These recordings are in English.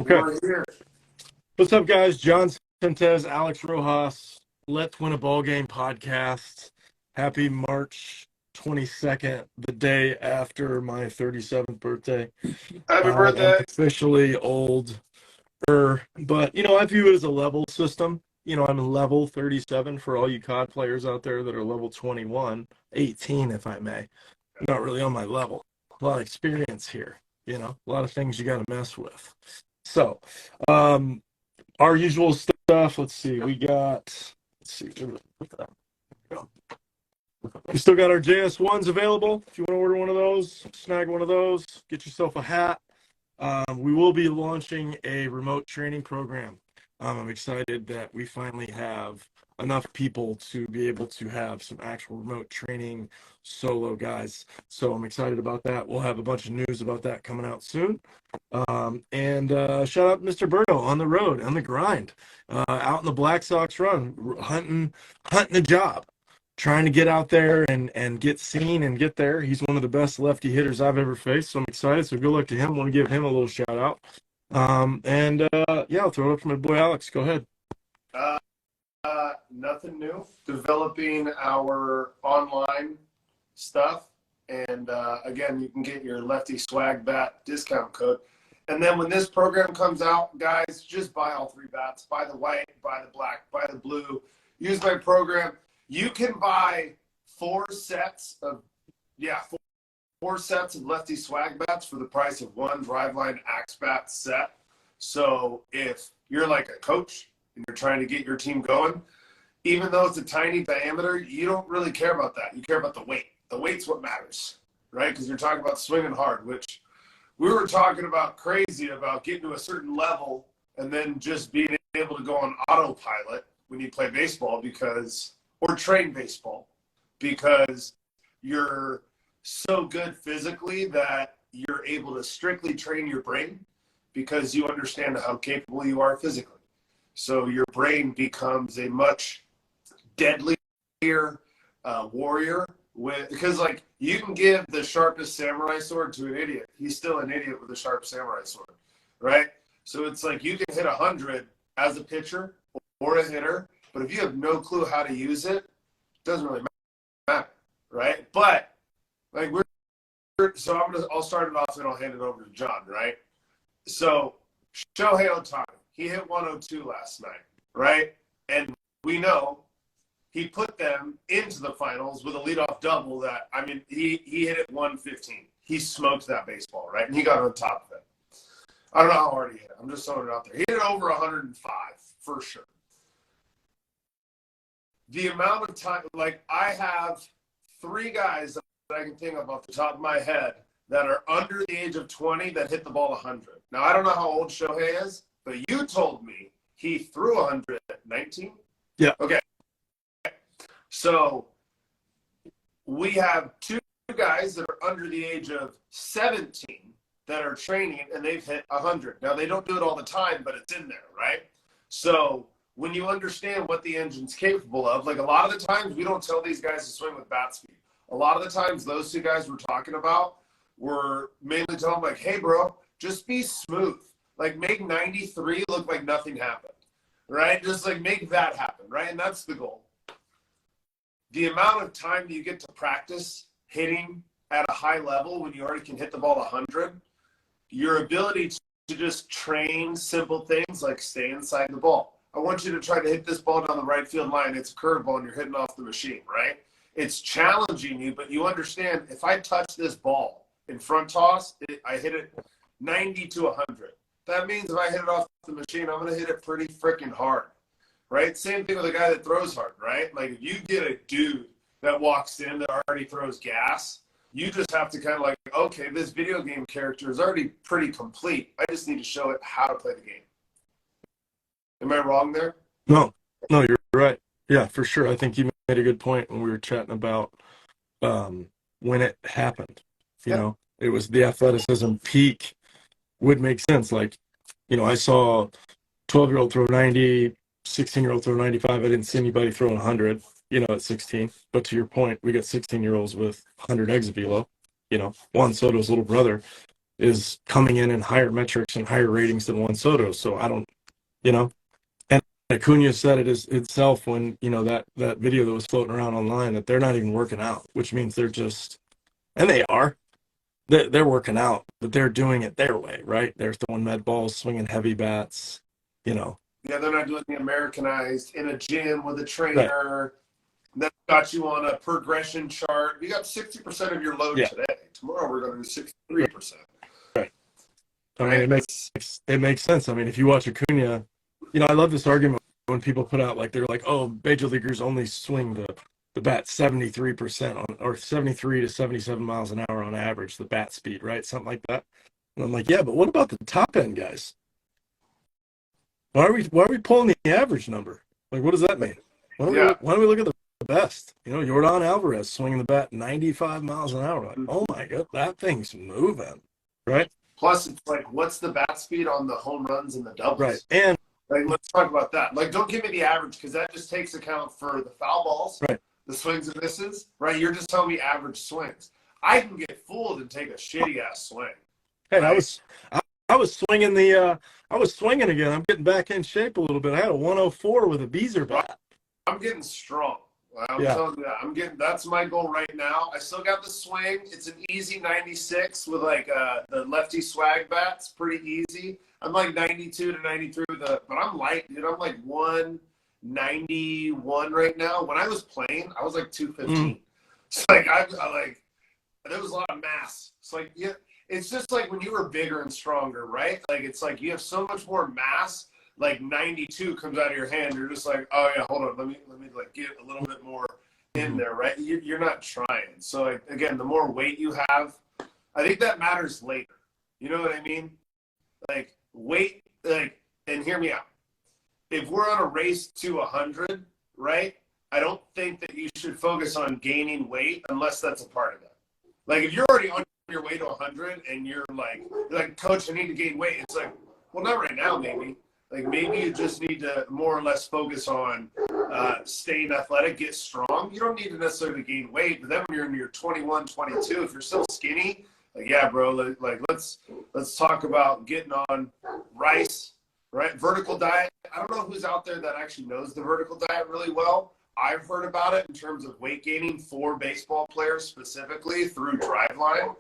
Okay. We're here. What's up, guys? John Sentes, Alex Rojas, Let's Win a Ball Game podcast. Happy March 22nd, the day after my 37th birthday. Happy I am birthday. officially older, but, I view it as a level system. I'm level 37 for all you COD players out there that are level 21, 18, if I may. I'm not really on my level. A lot of experience here, a lot of things you got to mess with. So, our usual stuff. Let's see. We still got our JS1s available. If you want to order one of those, snag one of those, get yourself a hat. We will be launching a remote training program. I'm excited that we finally have enough people to be able to have some actual remote training solo guys. So I'm excited about that. We'll have a bunch of news about that coming out soon. And shout out Mr. Berto on the road, on the grind, out in the Black Sox run, hunting a job, trying to get out there and get seen and get there. He's one of the best lefty hitters I've ever faced, so I'm excited. So good luck to him. I want to give him a little shout out. I'll throw it up to my boy Alex. Go ahead. Nothing new. Developing our online stuff. And again, you can get your Lefty Swag Bat discount code. And then when this program comes out, guys, just buy all 3 bats. Buy the white, buy the black, buy the blue. Use my program. You can buy 4 sets of Lefty Swag Bats for the price of 1 Driveline Axe Bat set. So if you're like a coach and you're trying to get your team going, even though it's a tiny diameter, you don't really care about that. You care about the weight. The weight's what matters, right? Because you're talking about swinging hard, which we were talking about crazy about getting to a certain level and then just being able to go on autopilot when you play baseball or train baseball, because you're so good physically that you're able to strictly train your brain because you understand how capable you are physically. So your brain becomes a much deadlier warrior because like you can give the sharpest samurai sword to an idiot. He's still an idiot with a sharp samurai sword, right? So it's like you can hit 100 as a pitcher or a hitter, but if you have no clue how to use it, it doesn't really matter, right? But like I'll start it off and I'll hand it over to John, right? So Shohei Ohtani, he hit 102 last night, right? And we know he put them into the finals with a leadoff double that, I mean, he hit it 115. He smoked that baseball, right? And he got on top of it. I don't know how hard he hit it. I'm just throwing it out there. He hit it over 105 for sure. The amount of time, like I have 3 guys that I can think of off the top of my head that are under the age of 20 that hit the ball 100. Now, I don't know how old Shohei is, but you told me he threw 100 at 19? Yeah. Okay. So we have 2 guys that are under the age of 17 that are training, and they've hit 100. Now, they don't do it all the time, but it's in there, right? So when you understand what the engine's capable of, like a lot of the times we don't tell these guys to swing with bat speed. A lot of the times those 2 guys we're talking about, we're mainly telling them like, hey, bro, just be smooth. Like make 93 look like nothing happened, right? Just like make that happen, right? And that's the goal. The amount of time that you get to practice hitting at a high level when you already can hit the ball 100, your ability to just train simple things like stay inside the ball. I want you to try to hit this ball down the right field line. It's a curveball and you're hitting off the machine, right? It's challenging you, but you understand if I touch this ball in front toss, I hit it 90 to 100. That means if I hit it off the machine, I'm going to hit it pretty freaking hard, right? Same thing with a guy that throws hard, right? Like if you get a dude that walks in that already throws gas, you just have to kind of like, okay, this video game character is already pretty complete. I just need to show it how to play the game. Am I wrong there? No, you're right. Yeah, for sure. I think you made a good point when we were chatting about when it happened. It was the athleticism peak would make sense. Like, I saw 12-year-old throw 90, 16-year-old throw 95. I didn't see anybody throwing 100, at 16. But to your point, we got 16-year-olds with 100 exit velo. Juan Soto's little brother is coming in higher metrics and higher ratings than Juan Soto. So I don't, you know, and Acuna said it is itself when, you know, that video that was floating around online that they're not even working out, which means they're just, and they are, they're working out, but they're doing it their way, right? They're throwing med balls, swinging heavy bats, you know. Yeah, they're not doing the Americanized in a gym with a Right. trainer. That got you on a progression chart. You got 60% of your load today. Tomorrow we're going to do 63%. Right. I mean, it makes sense. I mean, if you watch Acuna, you know, I love this argument when people put out like they're like, oh, major leaguers only swing the bat 73% on, or 73 to 77 miles an hour on average, the bat speed, right? Something like that. And I'm like, yeah, but what about the top end guys? Why are we pulling the average number? Like, what does that mean? Why don't we look at the best? You know, Yordan Alvarez swinging the bat 95 miles an hour. Like, oh my god, that thing's moving, right? Plus, it's like, what's the bat speed on the home runs and the doubles? Right, and like, let's talk about that. Like, don't give me the average because that just takes account for the foul balls, right, the swings and misses, right? You're just telling me average swings. I can get fooled and take a shitty ass swing. Hey, right? I was swinging I was swinging again. I'm getting back in shape a little bit. I had a 104 with a Beezer bat. I'm getting strong. I'm telling you that. That's my goal right now. I still got the swing. It's an easy 96 with like the lefty swag bat. It's pretty easy. I'm like 92 to 93 but I'm light, dude. I'm like 191 right now. When I was playing, I was like 215. So like I like there was a lot of mass. It's like yeah, it's just like when you were bigger and stronger, right? Like it's like you have so much more mass. Like 92 comes out of your hand, you're just like, oh yeah, hold on, let me like get a little bit more in there, right? You're not trying. So like again, the more weight you have, I think that matters later. You know what I mean? Like weight, like, and hear me out. If we're on a race to 100, right? I don't think that you should focus on gaining weight unless that's a part of it. Like if you're already on your way to 100 and you're like, coach, I need to gain weight. It's like, well, not right now, maybe. Like maybe you just need to more or less focus on staying athletic, get strong. You don't need to necessarily gain weight, but then when you're in your 21, 22, if you're still skinny, like yeah, bro, like let's talk about getting on rice, right? Vertical diet. I don't know who's out there that actually knows the vertical diet really well. I've heard about it in terms of weight gaining for baseball players specifically through Driveline.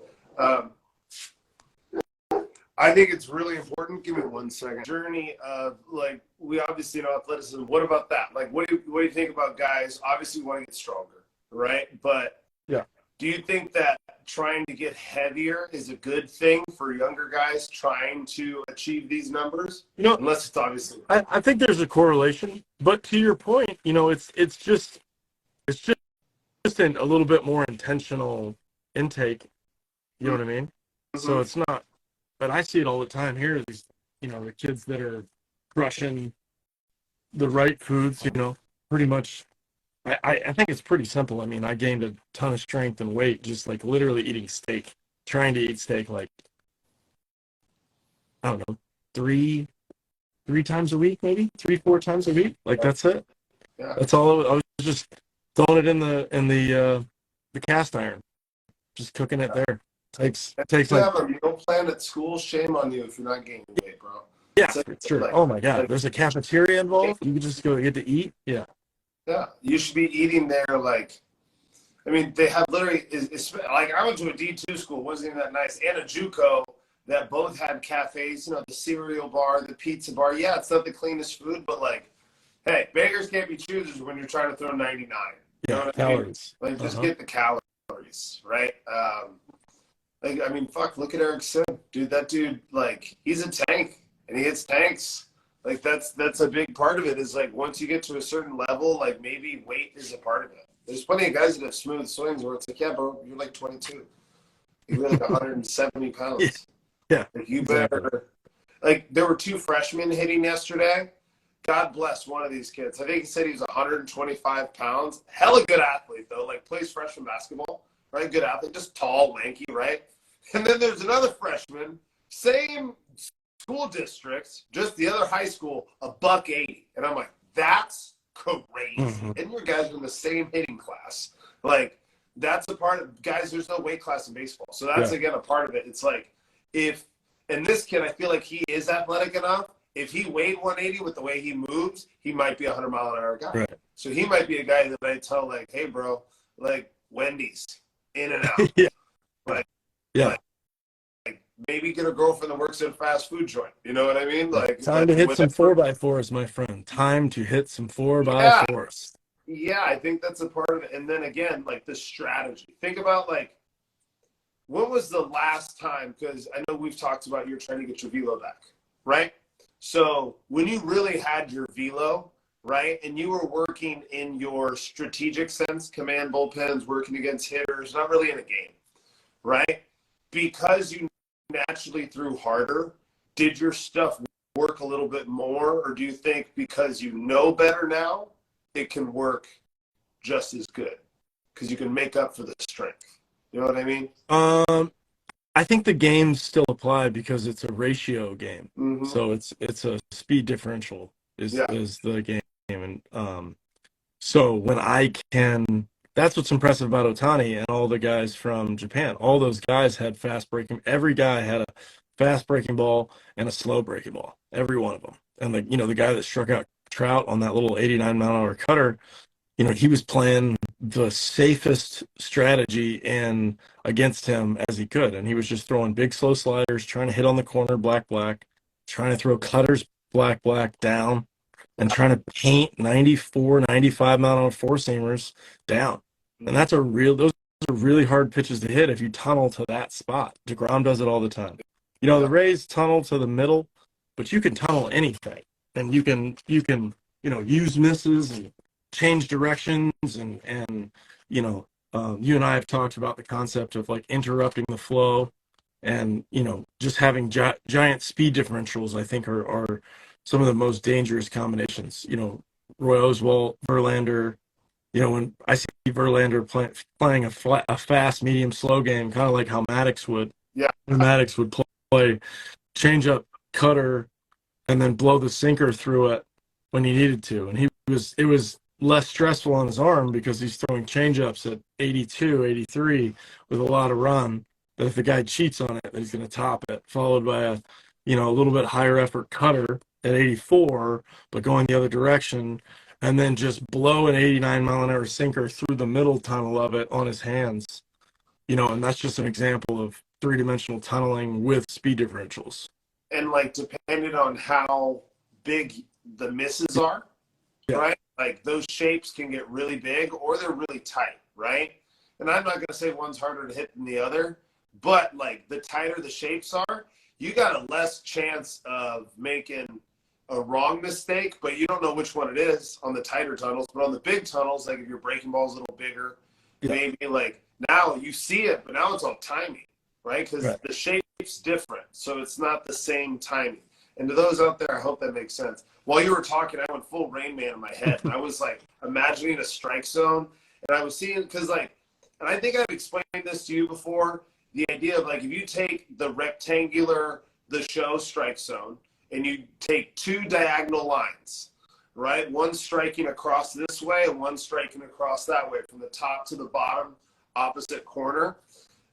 I think it's really important. Give me 1 second. Journey of like we obviously know athleticism. What about that? Like, what do you think about guys? Obviously, want to get stronger, right? But yeah, do you think that trying to get heavier is a good thing for younger guys trying to achieve these numbers? You know, unless it's obviously. I think there's a correlation, but to your point, you know, it's just a little bit more intentional intake. You know what I mean? Mm-hmm. So it's not. But I see it all the time here. These, you know, the kids that are crushing the right foods, you know, pretty much. I think it's pretty simple. I mean, I gained a ton of strength and weight just like literally eating steak, trying to eat steak like, I don't know, three times a week, maybe 3-4 times a week. Like that's it. Yeah. That's all. I was just throwing it in the cast iron, just cooking it there. Takes you have a meal plan at school. Shame on you if you're not gaining weight, bro. Yeah, for sure. Like, oh my god, there's a cafeteria involved. You can just go get to eat. Yeah. Yeah, you should be eating there. Like, I mean, they have literally like I went to a D2 school, wasn't even that nice, and a JUCO that both had cafes. You know, the cereal bar, the pizza bar. Yeah, it's not the cleanest food, but like, hey, beggars can't be choosers when you're trying to throw 99. You know what calories. I mean? Like, just get the calories, right? Like, I mean, fuck, look at Eric Sim. Dude, that dude, like, he's a tank, and he hits tanks. Like, that's a big part of it is, like, once you get to a certain level, like, maybe weight is a part of it. There's plenty of guys that have smooth swings where it's like, yeah, bro, you're like 22. You're like 170 pounds. Yeah. Like, you better. Like, there were 2 freshmen hitting yesterday. God bless one of these kids. I think he said he was 125 pounds. Hella good athlete, though. Like, plays freshman basketball. Right, good athlete, just tall, lanky, right? And then there's another freshman, same school district, just the other high school, $180. And I'm like, that's crazy. Mm-hmm. And your guys are in the same hitting class. Like, that's a part of guys, there's no weight class in baseball. So that's again a part of it. It's like And this kid, I feel like he is athletic enough. If he weighed 180 with the way he moves, he might be a 100-mile-an-hour guy. Right. So he might be a guy that I tell, like, hey, bro, like Wendy's, in and out. Yeah. Like, Yeah. like maybe get a girlfriend that works at a fast food joint. You know what I mean? Like, time to hit some 4x4s, my friend. Time to hit some 4x4s. Yeah, I think that's a part of it. And then again, like the strategy. Think about like, when was the last time? Because I know we've talked about you're trying to get your velo back, right? So when you really had your velo, right, and you were working in your strategic sense, command bullpens, working against hitters, not really in a game, right? Because you naturally threw harder, did your stuff work a little bit more? Or do you think because you know better now, it can work just as good? Because you can make up for the strength. You know what I mean? I think the games still apply because it's a ratio game. Mm-hmm. So it's a speed differential is the game. And so when I can, that's what's impressive about Ohtani and all the guys from Japan. All those guys had fast breaking. Every guy had a fast breaking ball and a slow breaking ball. Every one of them. And the guy that struck out Trout on that little 89-mile-an-hour cutter, he was playing the safest strategy and against him as he could. And he was just throwing big, slow sliders, trying to hit on the corner, black, trying to throw cutters, black, down, and trying to paint 94, 95-mile-an-hour four-seamers down. And those are really hard pitches to hit if you tunnel to that spot. DeGrom does it all the time. The Rays tunnel to the middle, but you can tunnel anything. And you can use misses and change directions and you and I have talked about the concept of like interrupting the flow and just having giant speed differentials. I think are some of the most dangerous combinations. Roy Oswalt, Verlander. When I see Verlander playing a fast, medium, slow game, kind of like how Maddox would. Yeah, Maddox would play change up, cutter, and then blow the sinker through it when he needed to, and it was less stressful on his arm because he's throwing changeups at 82, 83 with a lot of run, that if the guy cheats on it, he's going to top it, followed by a little bit higher effort cutter at 84, but going the other direction, and then just blow an 89-mile-an-hour sinker through the middle tunnel of it on his hands. And that's just an example of three-dimensional tunneling with speed differentials. And like depending on how big the misses are, right? Like those shapes can get really big or they're really tight, right? And I'm not going to say one's harder to hit than the other, but like the tighter the shapes are, you got a less chance of making a wrong mistake, but you don't know which one it is on the tighter tunnels. But on the big tunnels, like if your breaking ball's a little bigger, maybe like now you see it, but now it's all timing, right? Because the shape's different, so it's not the same timing. And to those out there, I hope that makes sense. While you were talking, I went full Rain Man in my head. I was like imagining a strike zone, and I was seeing, because like, and I think I've explained this to you before, the idea of like if you take the rectangular, the show strike zone, and you take two diagonal lines, right? One striking across this way and one striking across that way, from the top to the bottom, opposite corner.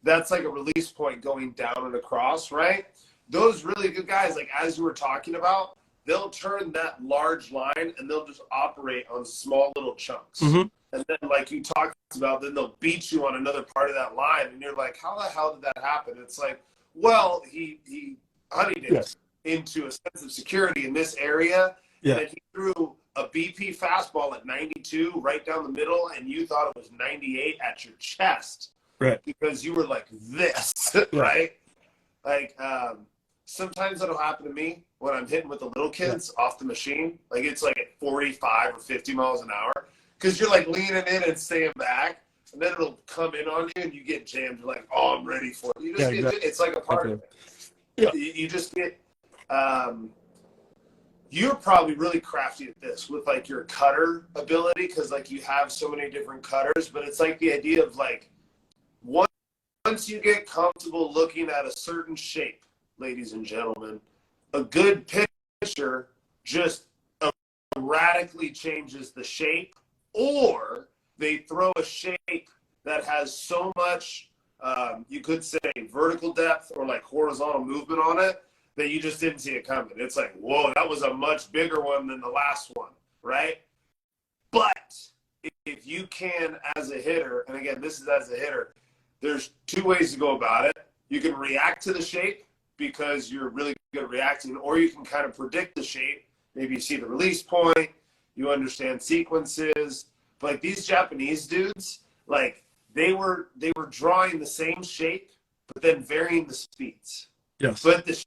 That's like a release point going down and across, right? Those really good guys, like as you were talking about, they'll turn that large line and they'll just operate on small little chunks. Mm-hmm. And then like you talked about, then they'll beat you on another part of that line. And you're like, how the hell did that happen? It's like, well, he honeyed it into a sense of security in this area. Yeah. And then he threw a BP fastball at 92 right down the middle, and you thought it was 98 at your chest. Right. Because you were like this, right? Like, sometimes that'll happen to me when I'm hitting with the little kids off the machine. Like it's like at 45 or 50 miles an hour, because you're like leaning in and staying back, and then it'll come in on you and you get jammed. You're like, oh, I'm ready for it. You just it's like a part of it. Yeah. You just get you're probably really crafty at this with like your cutter ability, because like you have so many different cutters, but it's like the idea of like once you get comfortable looking at a certain shape, ladies and gentlemen, a good pitcher just radically changes the shape, or they throw a shape that has so much you could say vertical depth or like horizontal movement on it that you just didn't see it coming. It's like, whoa, that was a much bigger one than the last one, right? But if you can, as a hitter, and again, this is as a hitter, there's two ways to go about it. You can react to the shape because you're really good at reacting, or you can kind of predict the shape. Maybe you see the release point, you understand sequences. But like these Japanese dudes, like they were drawing the same shape, but then varying the speeds. Yes. But the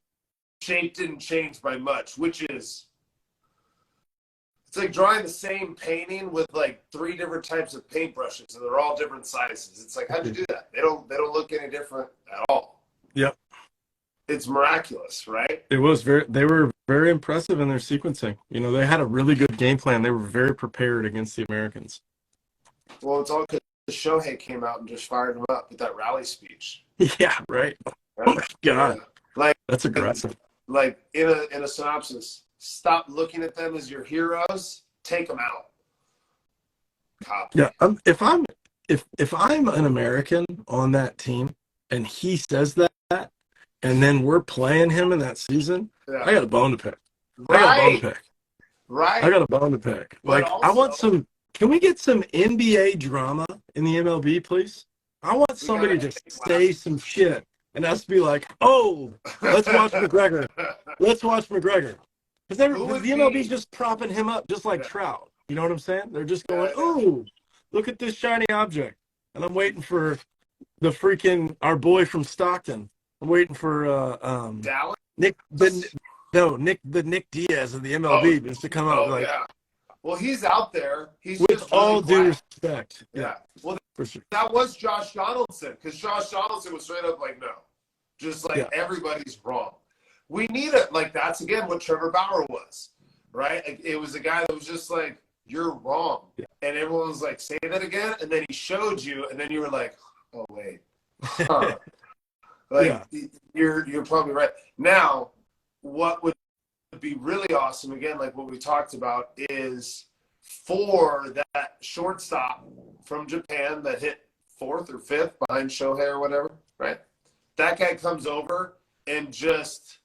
shape didn't change by much, which is, it's like drawing the same painting with like 3 different types of paintbrushes, and they're all different sizes. It's like, how'd you do that? They don't look any different at all. Yep. It's miraculous, right? They were very impressive in their sequencing. You know, they had a really good game plan. They were very prepared against the Americans. Well, it's all because Shohei came out and just fired him up with that rally speech. Yeah, right. Oh my God. Like, that's aggressive. Like in a synopsis, stop looking at them as your heroes, take them out. Copy. Yeah, if I'm an American on that team and he says that, and then we're playing him in that season, Yeah. I got a bone to pick. Right. I got a bone to pick. Right. I got a bone to pick. But Like, also, I want some. Can we get some NBA drama in the MLB, please? I want somebody to say some shit and us be like, "Oh, let's watch McGregor. Let's watch McGregor." Because the MLB's just propping him up, just like Trout. You know what I'm saying? They're just going, "Ooh, look at this shiny object," and I'm waiting for our boy from Stockton. I'm waiting for Dallas? Nick Diaz of the MLB just to come out like. Yeah. Well, he's out there. He's with just really all due quiet. respect. Yeah. Well, for sure. That was Josh Donaldson, because Josh Donaldson was straight up like, no, just like everybody's wrong. We need it. Like, that's again what Trevor Bauer was, right? Like, it was a guy that was just like, you're wrong. Yeah. And everyone was like, say that again. And then he showed you, and then you were like, oh, wait. Huh. Like, you're probably right. Now, what would be really awesome, again, like what we talked about, is for that shortstop from Japan that hit 4th or 5th behind Shohei or whatever, right? That guy comes over and just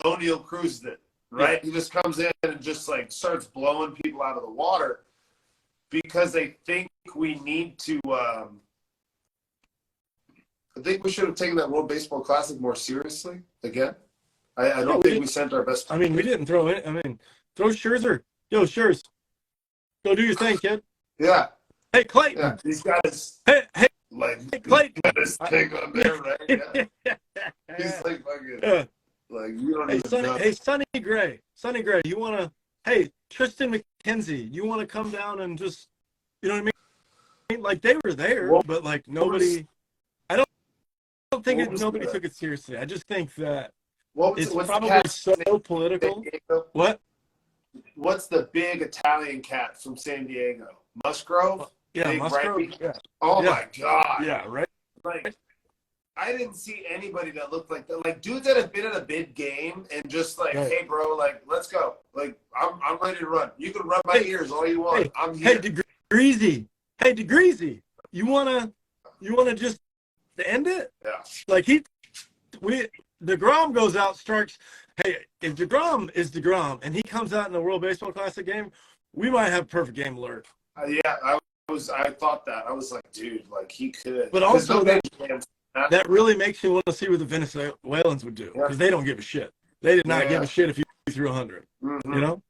O'Neal cruised it, right? Yeah. He just comes in and just like starts blowing people out of the water because they think we need to I think we should have taken that World Baseball Classic more seriously again. I don't think we sent our best. I mean, we didn't throw it. I mean, throw Scherzer. Yo, Scherz. Go do your thing, kid. Yeah. Hey, Clayton. Yeah. He's got his Clayton. got his thing on there, right? Yeah. He's like fucking like you don't even know. Hey, Sonny Gray, you wanna Tristan McKenzie, you wanna come down and just, you know what I mean? Like, they were there, but like nobody I don't think nobody took it seriously. I just think that it's probably so political. What's the big Italian cat from San Diego? Musgrove? Yeah, Musgrove. Yeah. Oh my God. Yeah, right. Like, I didn't see anybody that looked like that. Like, dudes that have been at a big game and just like, hey, bro, like, let's go. Like, I'm ready to run. You can run my ears all you want. I'm here. Hey, DeGreasy. You wanna just end it? Yeah. Like DeGrom goes out, strikes. Hey, if DeGrom is DeGrom and he comes out in the World Baseball Classic game, we might have perfect game alert. I thought that. I was like, dude, like he could. But also that really makes me want to see what the Venezuelans would do, because they don't give a shit. They did not give a shit if you threw 100. Mm-hmm. You know,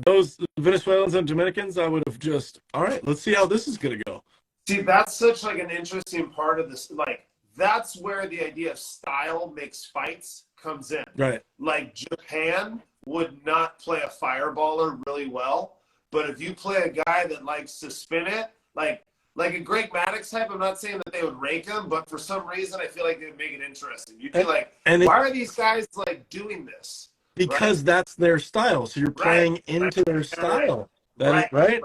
those Venezuelans and Dominicans, I would have just, all right, let's see how this is gonna go. See, that's such like an interesting part of this. Like, that's where the idea of style makes fights comes in. Right. Like, Japan would not play a fireballer really well, but if you play a guy that likes to spin it, like a Greg Maddux type, I'm not saying that they would rake him, but for some reason I feel like they would make it interesting. You'd be like, why are these guys like doing this? Because that's their style. So you're playing into their style. Right?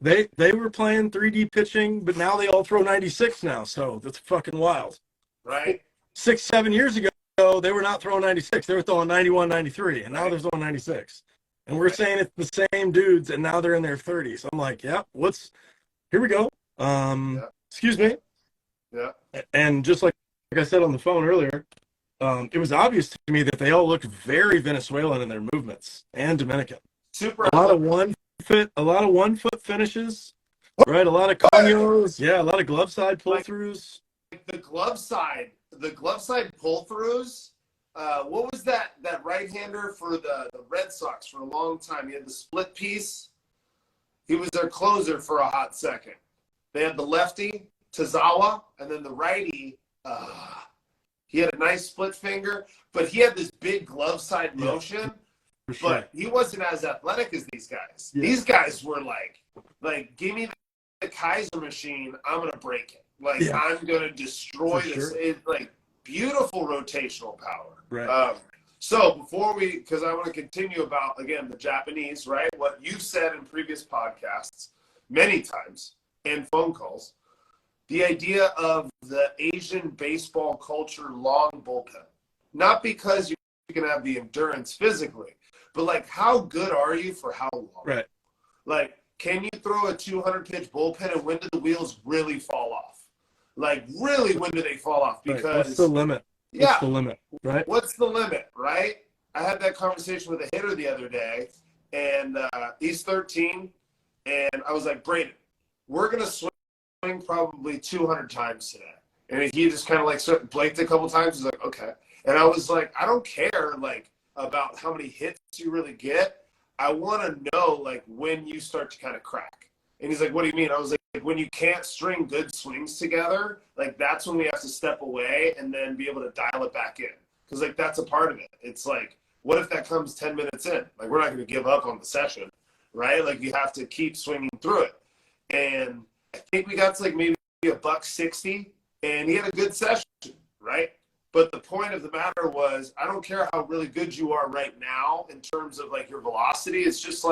They were playing 3D pitching, but now they all throw 96 now. So that's fucking wild. Right. 6-7 years ago, they were not throwing 96. They were throwing 91, 93, and now they're throwing 96. And we're saying it's the same dudes, and now they're in their 30s. I'm like, here we go. Excuse me. Yeah. And just like I said on the phone earlier, it was obvious to me that they all looked very Venezuelan in their movements and Dominican. Super. A lot of 1 foot finishes, right? A lot of conyos, yeah, a lot of glove side pull throughs. Like the glove side pull throughs. What was that right hander for the Red Sox for a long time? He had the split piece. He was their closer for a hot second. They had the lefty, Tazawa, and then the righty. He had a nice split finger, but he had this big glove side motion. For sure. But he wasn't as athletic as these guys. Yeah. These guys were like, give me the Kaiser machine. I'm gonna break it. I'm gonna destroy this. Sure. It's like beautiful rotational power. Right. So before because I want to continue about, again, the Japanese, right? What you've said in previous podcasts many times and phone calls, the idea of the Asian baseball culture long bullpen. Not because you can have the endurance physically, but how good are you for how long? Right. Can you throw a 200-pitch bullpen, and when do the wheels really fall off? Really, when do they fall off? Because what's the limit? What's the limit, right? What's the limit, right? I had that conversation with a hitter the other day, and he's 13, and I was like, Braden, we're going to swing probably 200 times today. And he just kind of blinked a couple times. He's like, okay. And I was like, I don't care, about how many hits you really get. I want to know, when you start to kind of crack. And he's like, what do you mean? I was like, when you can't string good swings together, that's when we have to step away and then be able to dial it back in. Because, that's a part of it. It's what if that comes 10 minutes in? We're not going to give up on the session, right? You have to keep swinging through it. And I think we got to, maybe $160, and he had a good session, right? But the point of the matter was, I don't care how really good you are right now in terms of, your velocity. It's just,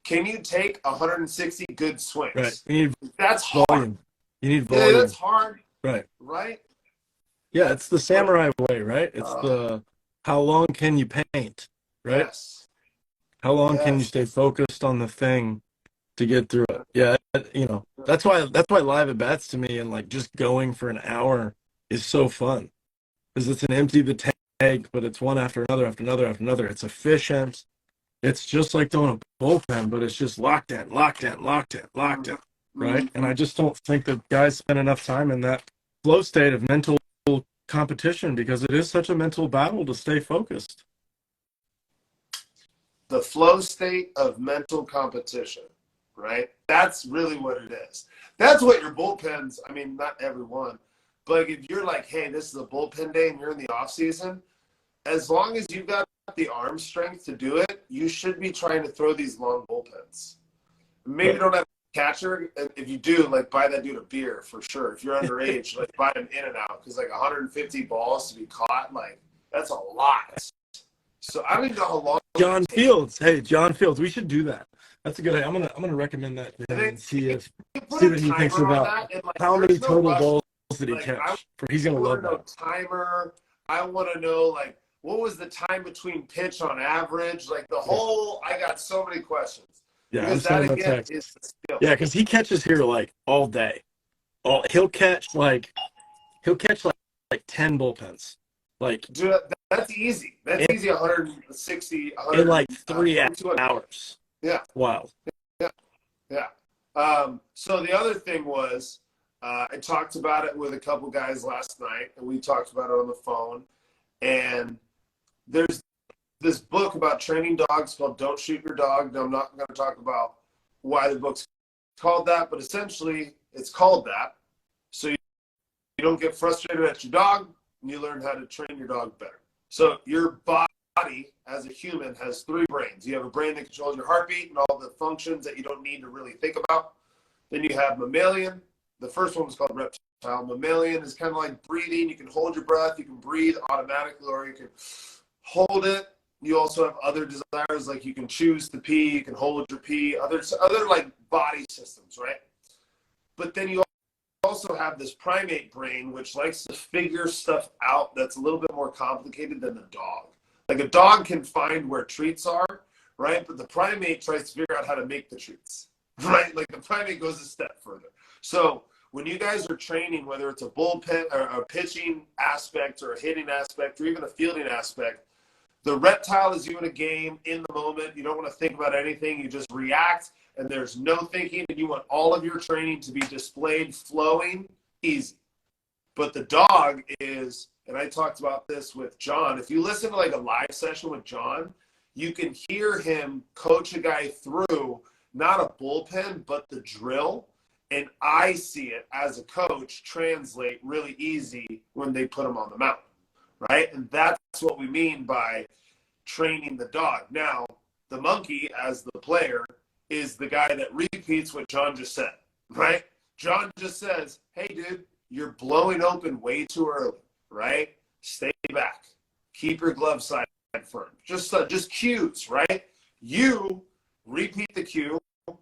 can you take 160 good swings? Right. That's volume. Hard. You need volume. Yeah, that's hard. Right. Right? Yeah, it's the samurai way, right? It's the how long can you paint, right? Yes. How long can you stay focused on the thing to get through it? Yeah, that's why live at bats to me and just going for an hour is so fun. Because it's an empty the tank, but it's one after another, after another, after another. It's efficient. It's just like throwing a bullpen, but it's just locked in, right? And I just don't think that guys spend enough time in that flow state of mental competition, because it is such a mental battle to stay focused. The flow state of mental competition, right? That's really what it is. That's what your bullpens, not everyone, but if you're hey, this is a bullpen day and you're in the off season, as long as you've got the arm strength to do it, you should be trying to throw these long bullpens. Maybe you don't have a catcher. If you do, buy that dude a beer for sure. If you're underage, buy him in and out, because 150 balls to be caught, that's a lot. So I don't even know how long. John Fields, we should do that. That's a good idea. I'm gonna recommend that to him and see what he thinks about how many total balls did he catch. He's gonna love that. Timer. I want to know what was the time between pitch on average? The whole. I got so many questions. Yeah, because that again is the skill. Yeah, because he catches here all day. He'll catch 10 bullpens. Dude, that's easy. That's easy. 160 in 3 hours. Yeah. Wow. Yeah. So the other thing was, I talked about it with a couple guys last night, and we talked about it on the phone. And there's this book about training dogs called Don't Shoot Your Dog. Now, I'm not going to talk about why the book's called that, but essentially it's called that so you don't get frustrated at your dog, and you learn how to train your dog better. So your body as a human has 3 brains. You have a brain that controls your heartbeat and all the functions that you don't need to really think about. Then you have mammalian. The first one was called reptile. Mammalian is kind of like breathing. You can hold your breath. You can breathe automatically, or you can hold it. You also have other desires, you can choose to pee. You can hold your pee. Other body systems, right? But then you also have this primate brain, which likes to figure stuff out that's a little bit more complicated than the dog. A dog can find where treats are, right? But the primate tries to figure out how to make the treats, right? The primate goes a step further. So when you guys are training, whether it's a bullpen or a pitching aspect or a hitting aspect or even a fielding aspect, the reptile is you in a game in the moment. You don't want to think about anything. You just react, and there's no thinking, and you want all of your training to be displayed, flowing, easy. But the dog is, and I talked about this with John, if you listen to like a live session with John, you can hear him coach a guy through not a bullpen, but the drill. And I see it as a coach translate really easy when they put him on the mound, right? And that's what we mean by training the dog. Now, the monkey, as the player, is the guy that repeats what John just said, right? John just says, hey, dude, you're blowing open way too early, right? Stay back. Keep your glove side firm. Just cues, right? You repeat the cue.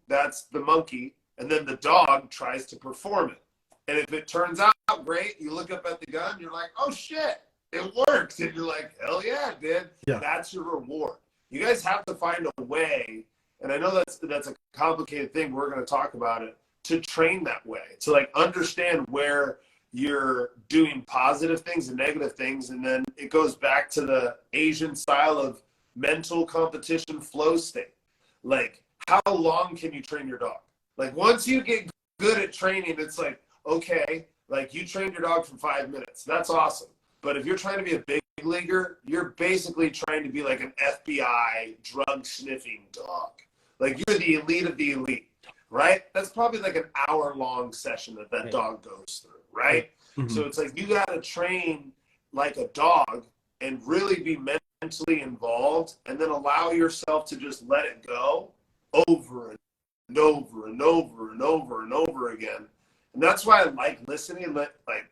That's the monkey. And then the dog tries to perform it. And if it turns out great, you look up at the gun, you're like, oh, shit, it worked. And you're like, hell yeah, it did. Yeah. That's your reward. You guys have to find a way, and I know that's a complicated thing. We're going to talk about it, to train that way, to like understand where you're doing positive things and negative things. And then it goes back to the Asian style of mental competition flow state. Like, how long can you train your dog? Like, once you get good at training, it's like, okay, like you trained your dog for 5 minutes. That's awesome. But if you're trying to be a big leaguer, you're basically trying to be like an FBI drug sniffing dog. Like, you're the elite of the elite, right? That's probably like an hour-long session that dog goes through, right? Mm-hmm. So it's like you got to train like a dog and really be mentally involved, and then allow yourself to just let it go over and over and over and over and over again. And that's why I like listening. Like,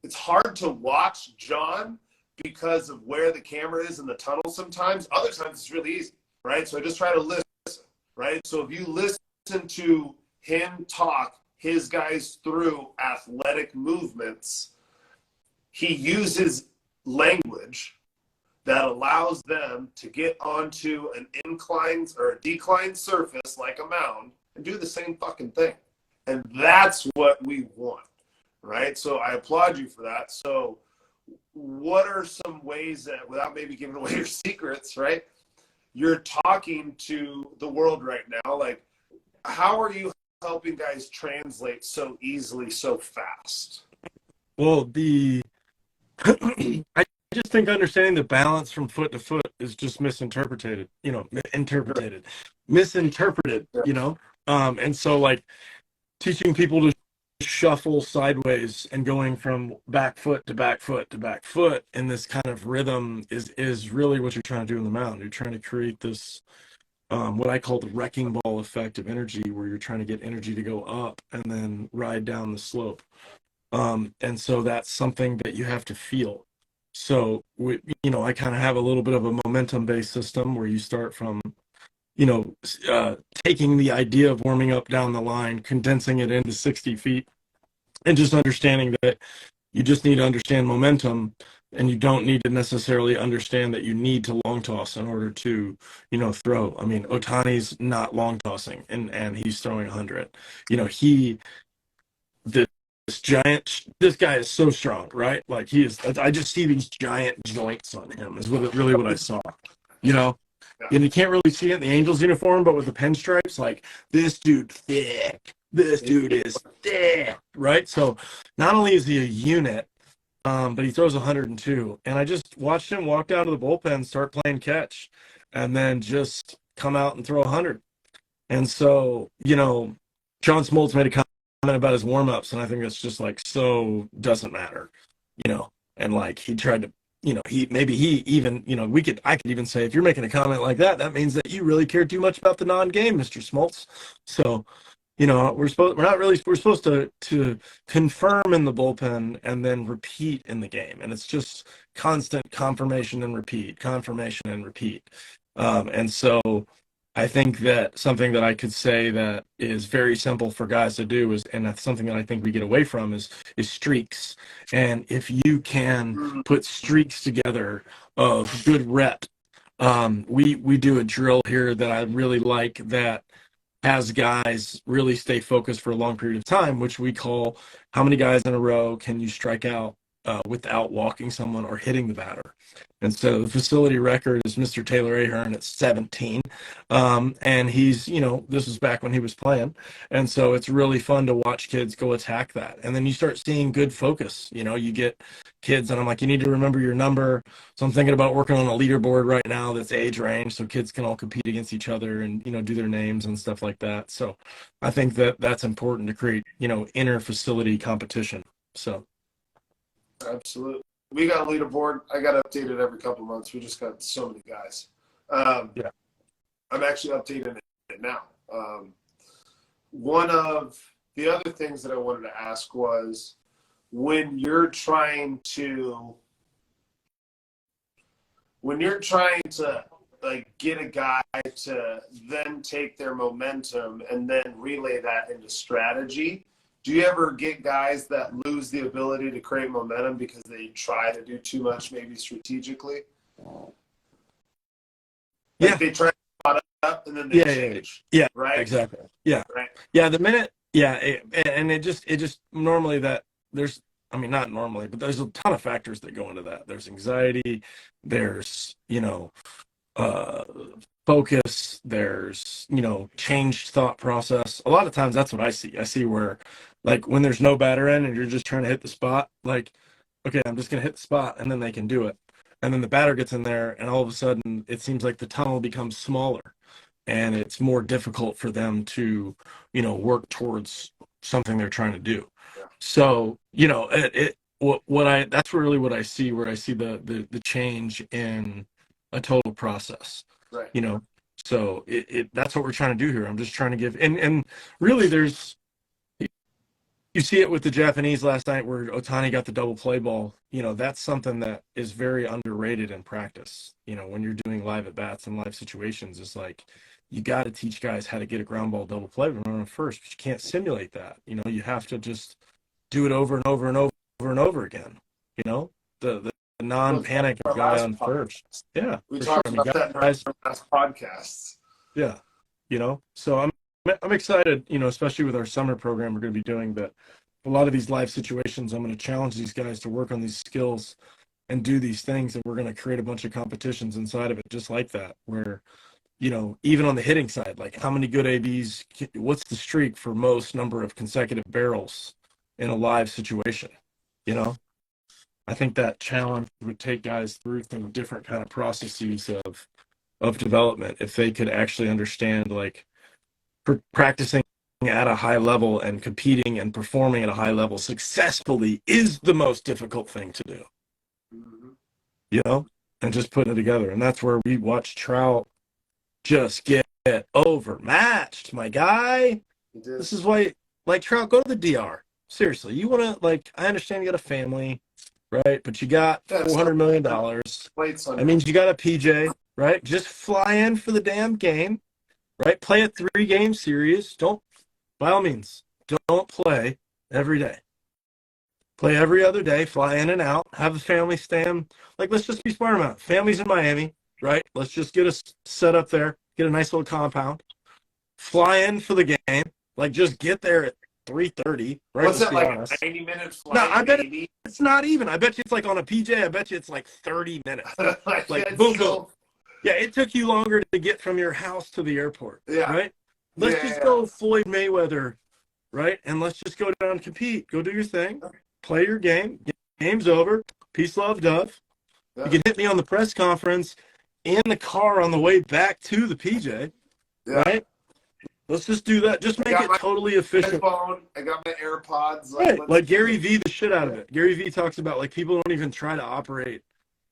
it's hard to watch John because of where the camera is in the tunnel sometimes. Other times it's really easy, right? So I just try to listen, right? So if you listen to him talk his guys through athletic movements, he uses language that allows them to get onto an inclined or a declined surface like a mound and do the same fucking thing. And that's what we want, right? So I applaud you for that. So what are some ways that, without maybe giving away your secrets, right, you're talking to the world right now? Like, how are you helping guys translate so easily, so fast? Well, I just think understanding the balance from foot to foot is just misinterpreted, misinterpreted, and so like teaching people to shuffle sideways and going from back foot to back foot to back foot in this kind of rhythm is really what you're trying to do in the mound. You're trying to create this what I call the wrecking ball effect of energy, where you're trying to get energy to go up and then ride down the slope. And so that's something that you have to feel. So, I kind of have a little bit of a momentum-based system where you start from, taking the idea of warming up down the line, condensing it into 60 feet, and just understanding that you just need to understand momentum, and you don't need to necessarily understand that you need to long toss in order to, throw. I mean, Ohtani's not long tossing, and he's throwing 100. This guy is so strong, right? Like, he is. I just see these giant joints on him is really what I saw, and you can't really see it in the Angels uniform, but with the pinstripes, like, this dude thick, this dude is thick, right? So not only is he a unit, but he throws 102, and I just watched him walk down to the bullpen, start playing catch, and then just come out and throw 100. And so, John Smoltz made a comment about his warm-ups, and I think that's just like, so doesn't matter, and like he tried to, I could even say, if you're making a comment like that, that means that you really care too much about the non-game, Mr. Smoltz. So, we're supposed to confirm in the bullpen and then repeat in the game, and it's just constant confirmation and repeat, and so I think that something that I could say that is very simple for guys to do is, and that's something that I think we get away from, is streaks. And if you can put streaks together of good rep, we do a drill here that I really like, that has guys really stay focused for a long period of time, which we call how many guys in a row can you strike out without walking someone or hitting the batter. And so the facility record is Mr. Taylor Ahern at 17. And he's, this was back when he was playing. And so it's really fun to watch kids go attack that. And then you start seeing good focus. You get kids, and I'm like, you need to remember your number. So I'm thinking about working on a leaderboard right now that's age range so kids can all compete against each other and, do their names and stuff like that. So I think that that's important to create, inner facility competition. So. Absolutely. We got a leaderboard. I got updated every couple of months. We just got so many guys. Yeah. I'm actually updating it now. One of the other things that I wanted to ask was when you're trying to like get a guy to then take their momentum and then relay that into strategy, do you ever get guys that lose the ability to create momentum because they try to do too much, maybe strategically? Like they try to spot up and then they change. Yeah, right? Exactly. Yeah. Right. Yeah, the minute, and it just normally that there's, not normally, but there's a ton of factors that go into that. There's anxiety, there's, focus, there's, changed thought process. A lot of times that's what I see. I see where, like, when there's no batter in and you're just trying to hit the spot, like, okay, I'm just going to hit the spot, and then they can do it. And then the batter gets in there, and all of a sudden it seems like the tunnel becomes smaller, and it's more difficult for them to, work towards something they're trying to do. Yeah. So, that's really what I see, where I see the change in a total process. Right. So that's what we're trying to do here. I'm just trying to give, and really you see it with the Japanese last night where Ohtani got the double play ball. That's something that is very underrated in practice. When you're doing live at bats and live situations, it's like you got to teach guys how to get a ground ball double play run first, but you can't simulate that. You have to just do it over and over and over and over again. The non-panic of guy on first. Yeah, we talked about that in our last podcasts. Yeah, so I'm excited, especially with our summer program we're going to be doing, that a lot of these live situations, I'm going to challenge these guys to work on these skills and do these things, and we're going to create a bunch of competitions inside of it just like that, where, even on the hitting side, like how many good ABs, what's the streak for most number of consecutive barrels in a live situation, I think that challenge would take guys through some different kind of processes of development if they could actually understand, like, practicing at a high level and competing and performing at a high level successfully is the most difficult thing to do. And just putting it together. And that's where we watch Trout just get overmatched, my guy. This is why, like, Trout, go to the DR. Seriously, you want to, like, I understand you got a family, right? But you got $400 million. That means you got a PJ, right? Just fly in for the damn game, right? Play a 3-game series. By all means, don't play every day. Play every other day, fly in and out, have the family stand. Like, let's just be smart about it. Family's in Miami, right? Let's just get us set up there, get a nice little compound, fly in for the game, like, just get there at 3:30, right? What's that, like a 90-minute flight? No, I bet it's not even. I bet you it's like on a PJ, I bet you it's like 30 minutes. Like, boom, boom. Yeah, it took you longer to get from your house to the airport, right? Let's just go Floyd Mayweather, right? And let's just go down and compete. Go do your thing. Play your game. Game's over. Peace, love, dove. You can hit me on the press conference in the car on the way back to the PJ, right? Let's just do that. Just make it totally efficient. I got my AirPods. Like Gary V, the shit out of it. Gary V talks about, like, people don't even try to operate.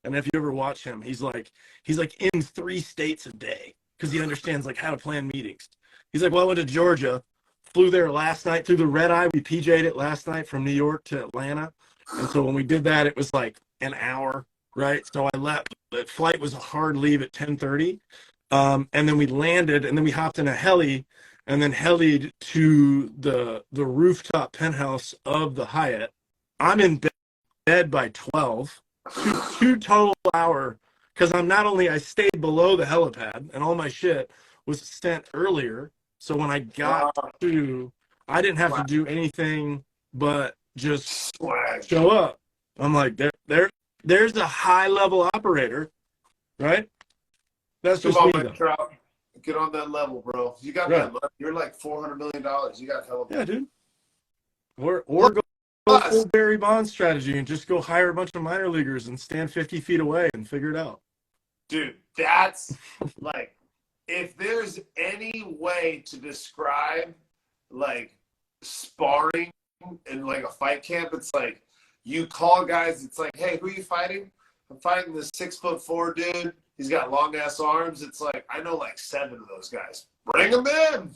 And if you ever watch him, he's like in 3 states a day because he understands, like, how to plan meetings. He's like, well, I went to Georgia, flew there last night through the red eye. We PJ'd it last night from New York to Atlanta. And so when we did that, it was like an hour, right? So I left. The flight was a hard leave at 10:30. And then we landed, and then we hopped in a heli, and then helied to the rooftop penthouse of the Hyatt. I'm in bed by 12, two total hour, because I stayed below the helipad, and all my shit was sent earlier So when I got to, I didn't have to do anything but just show up. I'm like, there's a high level operator, right? That's Come just on, me, my though. Trout. Get on that level, bro. You got that money. You're like $400 million. You got hell of Yeah, dude. Or go full Barry Bonds strategy and just go hire a bunch of minor leaguers and stand 50 feet away and figure it out. Dude, that's like, if there's any way to describe like sparring in like a fight camp, it's like you call guys, it's like, hey, who are you fighting? I'm fighting this 6'4" dude. He's got long ass arms. It's like, I know like 7 of those guys. Bring them in.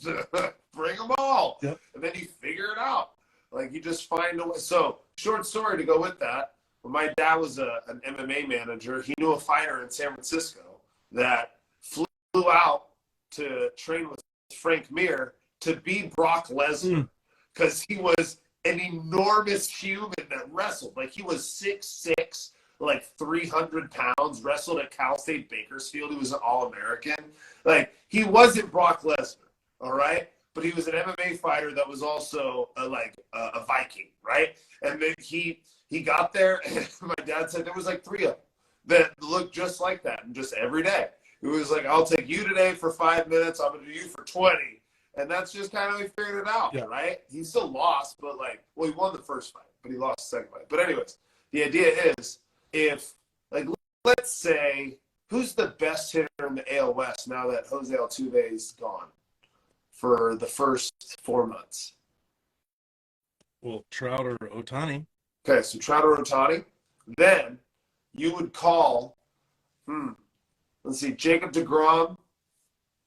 Bring them all. Yep. And then you figure it out. Like, you just find a way. So, short story to go with that. When my dad was an MMA manager, he knew a fighter in San Francisco that flew out to train with Frank Mir to be Brock Lesnar because he was an enormous human that wrestled. Like, he was 6'6", like 300 pounds, wrestled at Cal State Bakersfield. He was an All-American. Like, he wasn't Brock Lesnar, all right? But he was an MMA fighter that was also a Viking, right? And then he got there, and my dad said there was like 3 of them that looked just like that, and just every day. It was like, I'll take you today for 5 minutes, I'm going to do you for 20. And that's just kind of how he figured it out, right? He still lost, but he won the first fight, but he lost the second fight. But anyways, the idea is, if, like, let's say, who's the best hitter in the AL West now that Jose Altuve is gone for the first 4 months? Well, Trout or Ohtani. Okay, so Trout or Ohtani. Then you would call, let's see, Jacob deGrom.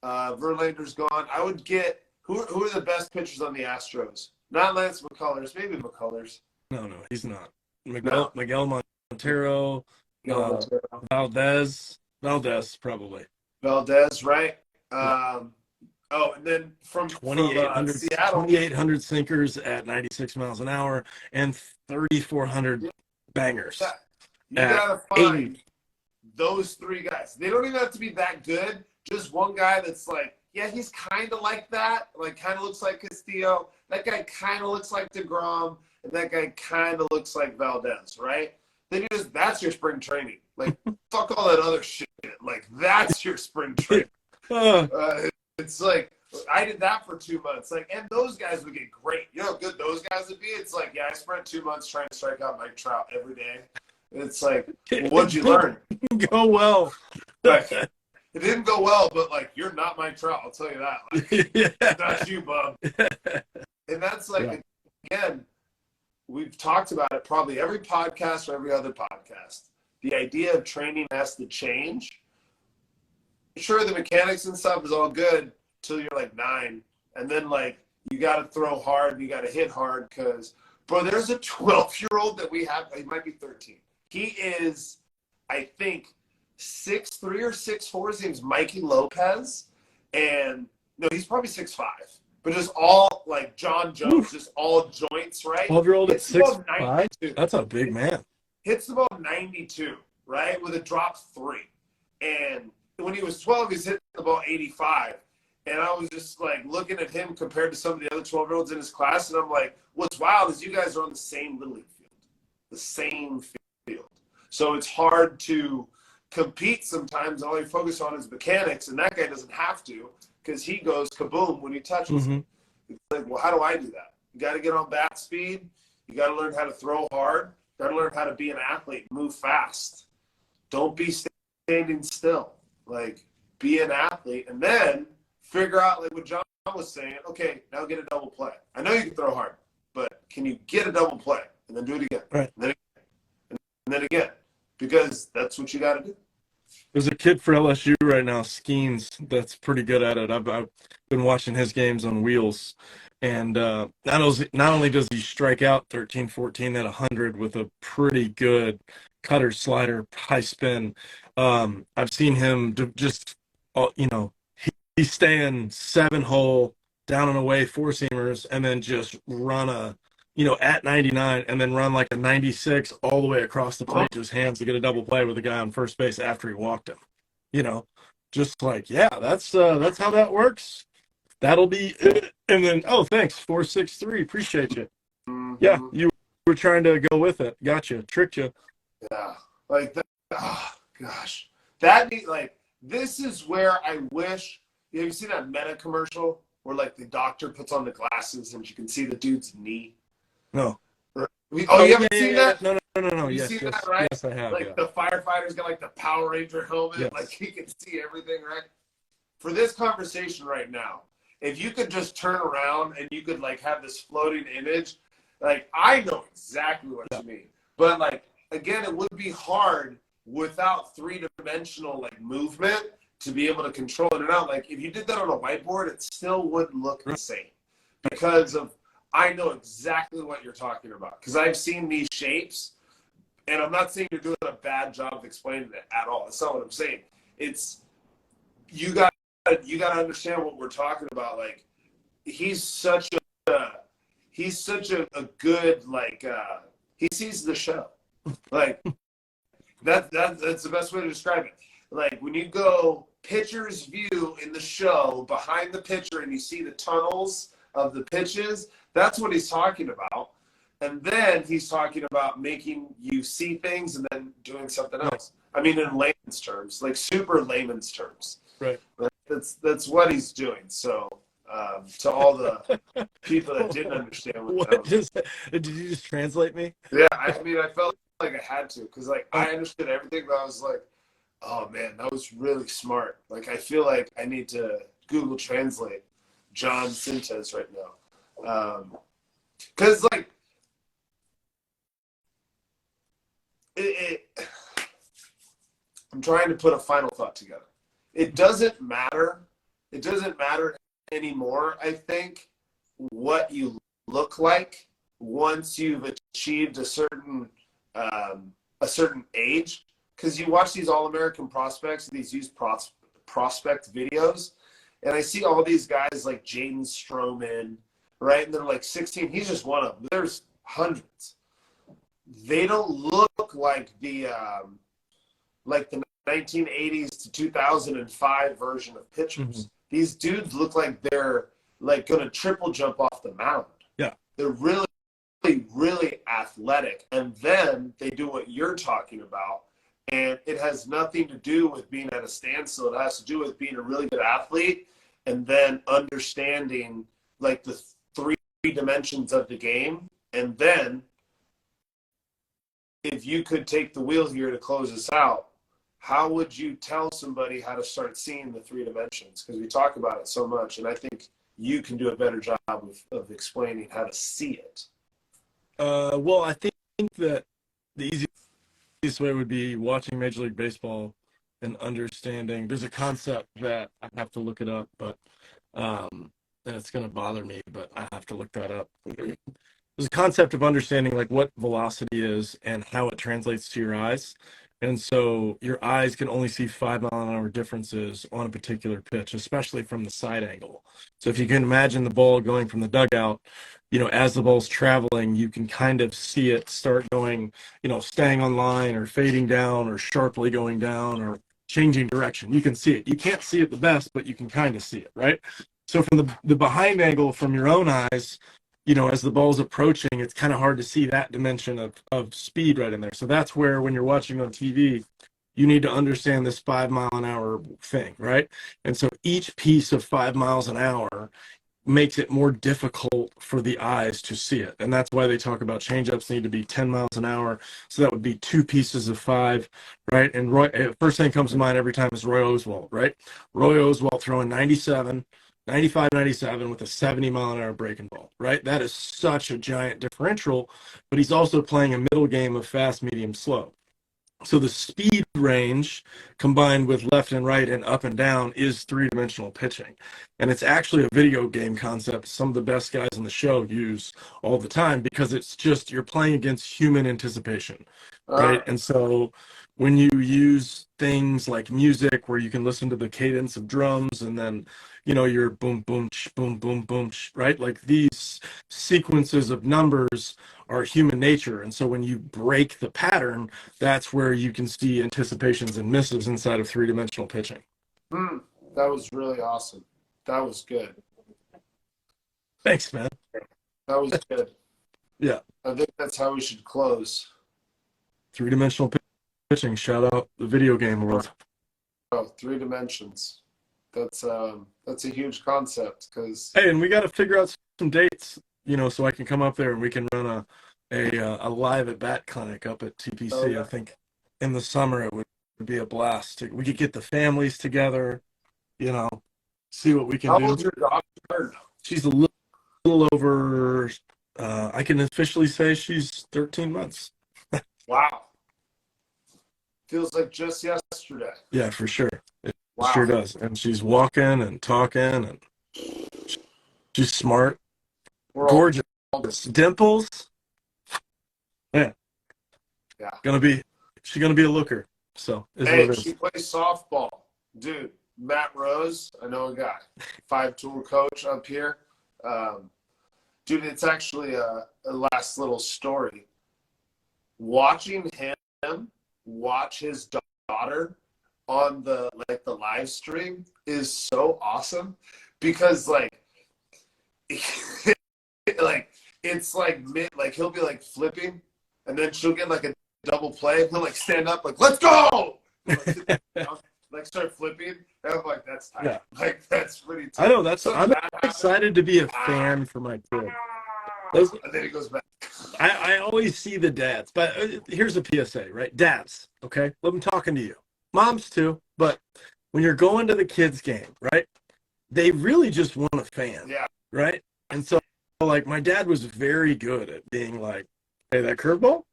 Verlander's gone. I would get, who are the best pitchers on the Astros? Not Lance McCullers, maybe McCullers. No, he's not. Miguel Montero, Valdez probably. Valdez, right? And then from Seattle, 2,800 sinkers at 96 miles an hour and 3,400 bangers. Yeah. You gotta find those 3 guys. They don't even have to be that good. Just one guy that's like, yeah, he's kind of like that. Like, kind of looks like Castillo. That guy kind of looks like deGrom. And that guy kind of looks like Valdez, right? Then that's your spring training. Like, fuck all that other shit. Like, that's your spring training. It's like, I did that for 2 months. Like, and those guys would get great. You know how good those guys would be? It's like, yeah, I spent 2 months trying to strike out Mike Trout every day. It's like, well, what'd you learn? Go well. Like, it didn't go well, but, like, you're not Mike Trout. I'll tell you that. Like, that's you, bub. And that's like, again, we've talked about it probably every podcast or every other podcast. The idea of training has to change. Sure, the mechanics and stuff is all good till you're like 9. And then, like, you got to throw hard and you got to hit hard because, bro, there's a 12-year-old that we have. He might be 13. He is, I think, 6'3" or 6'4". His name's Mikey Lopez. And, no, he's probably 6'5". But just all, like, John Jones, just all joints, right? 12-year-old at 6'5"? That's a big man. Hits about 92, right, with a drop 3. And when he was 12, he's hitting about 85. And I was just, like, looking at him compared to some of the other 12-year-olds in his class. And I'm like, what's wild is you guys are on the same Little League field. The same field. So it's hard to compete sometimes. All you focus on is mechanics. And that guy doesn't have to because he goes kaboom when he touches it. It's like, well, how do I do that? You got to get on bat speed. You got to learn how to throw hard. You got to learn how to be an athlete, move fast. Don't be standing still. Like, be an athlete. And then figure out, like what John was saying, okay, now get a double play. I know you can throw hard, but can you get a double play? And then do it again. Right. And then again. And then again. Because that's what you got to do. There's a kid for LSU right now, Skeens, that's pretty good at it. I've been watching his games on wheels. And not only does he strike out 13, 14 at 100 with a pretty good cutter, slider, high spin. I've seen him he's staying 7-hole, down and away, 4-seamers, and then just run at 99 and then run like a 96 all the way across the plate to his hands to get a double play with the guy on first base after he walked him. Just like, yeah, that's how that works. That'll be it. And then, oh, thanks, 463. Appreciate you. Yeah, Mm-hmm. you were trying to go with it. Gotcha. Tricked you. Yeah, like that. Oh, gosh, that like this is where I wish. Have you seen that Meta commercial where like the doctor puts on the glasses and you can see the dude's knee? No. Oh, you Yeah, haven't yeah, seen yeah. that? No. You Yes, see that, yes, right? yes, I have. Like Yeah. the firefighter's got like the Power Ranger helmet, like Yes. he can see everything, right? For this conversation right now, if you could just turn around and you could like have this floating image, like I know exactly what Yeah. you mean. But like again, it would be hard without three-dimensional like movement to be able to control it out. Like if you did that on a whiteboard, it still wouldn't look the same because of I know exactly what you're talking about because I've seen these shapes, and I'm not saying you're doing a bad job of explaining it at all. That's not what I'm saying. It's you got to understand what we're talking about. Like he's such a good like he sees the show. Like that's the best way to describe it. Like when you go pitcher's view in the show behind the pitcher and you see the tunnels of the pitches, that's what he's talking about. And then he's talking about making you see things and then doing something else. I mean, in layman's terms, like super layman's terms. Right. That's what he's doing. So to all the people that didn't understand what that was. Did you just translate me? Yeah, I mean, I felt like I had to because like I understood everything, but I was like, oh man, that was really smart. Like I feel like I need to Google Translate John Sintes right now, because like I'm trying to put a final thought together. It doesn't matter. It doesn't matter anymore. I think what you look like once you've achieved a certain age, because you watch these All-American prospects, these youth prospect videos, and I see all these guys like Jaden Stroman, right? And they're like 16. He's just one of them. There's hundreds. They don't look like the 1980s to 2005 version of pitchers. Mm-hmm. These dudes look like they're like going to triple jump off the mound. Yeah. They're really, really athletic. And then they do what you're talking about. And it has nothing to do with being at a standstill. It has to do with being a really good athlete and then understanding like the three dimensions of the game. And then if you could take the wheel here to close this out, how would you tell somebody how to start seeing the three dimensions? Because we talk about it so much, and I think you can do a better job of explaining how to see it. Well, I think that the easiest way would be watching Major League Baseball and understanding. There's a concept that I have to look it up, but and it's going to bother me, but I have to look that up. There's a concept of understanding like what velocity is and how it translates to your eyes. And so your eyes can only see 5-mile-an-hour differences on a particular pitch, especially from the side angle. So if you can imagine the ball going from the dugout, as the ball's traveling, you can kind of see it start going, staying on line or fading down or sharply going down or changing direction. You can see it. You can't see it the best, but you can kind of see it, right? So from the behind angle from your own eyes, as the ball's approaching, it's kind of hard to see that dimension of speed right in there. So that's where when you're watching on TV, you need to understand this 5-mile-an-hour thing, right? And so each piece of 5 miles an hour makes it more difficult for the eyes to see it. And that's why they talk about changeups need to be 10 miles an hour. So that would be 2 pieces of 5, right? And first thing comes to mind every time is Roy Oswalt, right? Roy Oswalt throwing 95, 97 with a 70-mile-an-hour breaking ball, right? That is such a giant differential, but he's also playing a middle game of fast, medium, slow. So the speed range combined with left and right and up and down is three-dimensional pitching. And it's actually a video game concept some of the best guys on the show use all the time because it's just you're playing against human anticipation, right? And so when you use things like music where you can listen to the cadence of drums and then you're boom boom boom boom boom, right? Like these sequences of numbers are human nature, and so when you break the pattern, that's where you can see anticipations and misses inside of three-dimensional pitching. That was really awesome. That was good. Thanks, man. That was good. Yeah. I think that's how we should close. Three-dimensional pitching. Shout out the video game world. Oh, 3 dimensions. That's a huge concept because. Hey, and we got to figure out some dates, so I can come up there and we can run a live at bat clinic up at TPC. Oh, yeah. I think in the summer it would be a blast. We could get the families together, see what we can do. How old's your daughter? She's a little over. I can officially say she's 13 months. Wow. Feels like just yesterday. Yeah, for sure. It Wow. sure does. And she's walking and talking, and she's smart, gorgeous, dimples. Yeah. She's gonna be a looker. So hey, she plays softball, dude. Matt Rose, I know a guy, 5-tool coach up here. Dude, it's actually a last little story. Watching him watch his daughter on the live stream is so awesome because it's he'll be flipping and then she'll get a double play and he'll stand up let's go, start flipping and I'm that's tight. Yeah. That's pretty tight. I know I'm excited to be a fan for my kid. And then he goes back. I always see the dads, but here's a PSA, right? Dads, okay? I'm talking to you. Moms too, but when you're going to the kids' game, right? They really just want a fan, yeah, right? And so, my dad was very good at being hey, that curveball,